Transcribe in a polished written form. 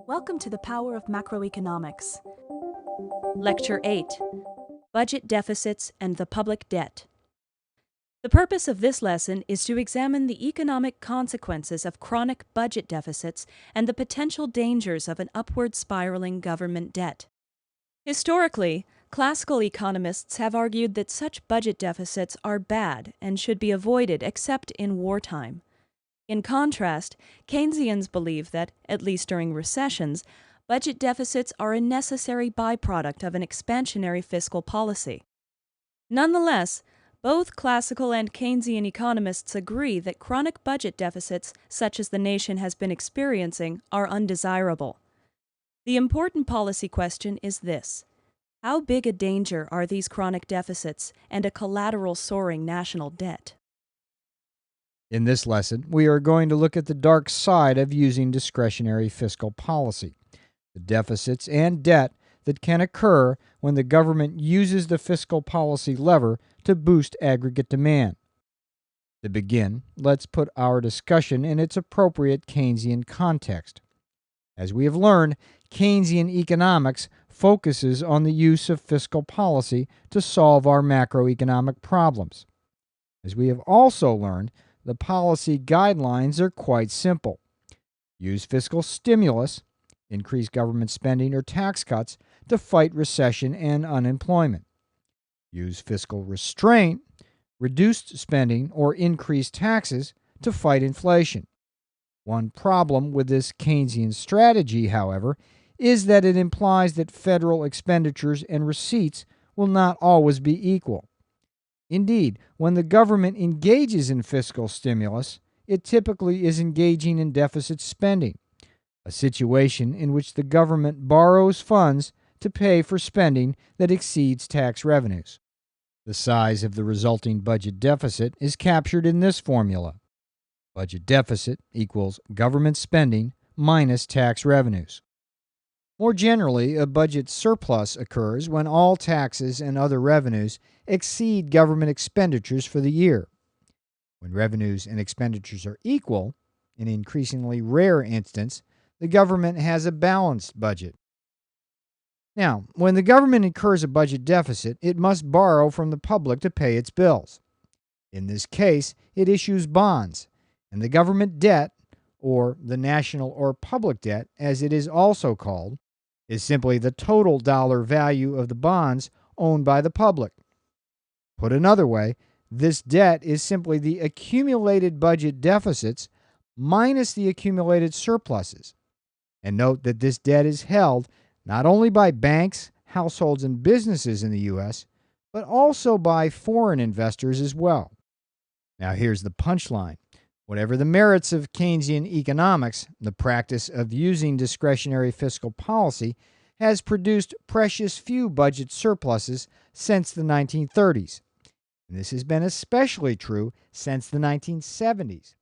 Welcome to the Power of Macroeconomics. Lecture 8, Budget Deficits and the Public Debt. The purpose of this lesson is to examine the economic consequences of chronic budget deficits and the potential dangers of an upward spiraling government debt. Historically, classical economists have argued that such budget deficits are bad and should be avoided except in wartime. In contrast, Keynesians believe that, at least during recessions, budget deficits are a necessary byproduct of an expansionary fiscal policy. Nonetheless, both classical and Keynesian economists agree that chronic budget deficits, such as the nation has been experiencing, are undesirable. The important policy question is this: how big a danger are these chronic deficits and a collateral soaring national debt? In this lesson, we are going to look at the dark side of using discretionary fiscal policy, the deficits and debt that can occur when the government uses the fiscal policy lever to boost aggregate demand. To begin, let's put our discussion in its appropriate Keynesian context. As we have learned, Keynesian economics focuses on the use of fiscal policy to solve our macroeconomic problems. As we have also learned, the policy guidelines are quite simple. Use fiscal stimulus, increase government spending or tax cuts to fight recession and unemployment. Use fiscal restraint, reduced spending or increased taxes to fight inflation. One problem with this Keynesian strategy, however, is that it implies that federal expenditures and receipts will not always be equal. Indeed, when the government engages in fiscal stimulus, it typically is engaging in deficit spending, a situation in which the government borrows funds to pay for spending that exceeds tax revenues. The size of the resulting budget deficit is captured in this formula. Budget deficit equals government spending minus tax revenues. More generally, a budget surplus occurs when all taxes and other revenues exceed government expenditures for the year. When revenues and expenditures are equal, an increasingly rare instance, the government has a balanced budget. Now, when the government incurs a budget deficit, it must borrow from the public to pay its bills. In this case, it issues bonds, and the government debt, or the national or public debt, as it is also called, is simply the total dollar value of the bonds owned by the public. Put another way, this debt is simply the accumulated budget deficits minus the accumulated surpluses. And note that this debt is held not only by banks, households, and businesses in the U.S., but also by foreign investors as well. Now here's the punchline. Whatever the merits of Keynesian economics, the practice of using discretionary fiscal policy has produced precious few budget surpluses since the 1930s. And this has been especially true since the 1970s.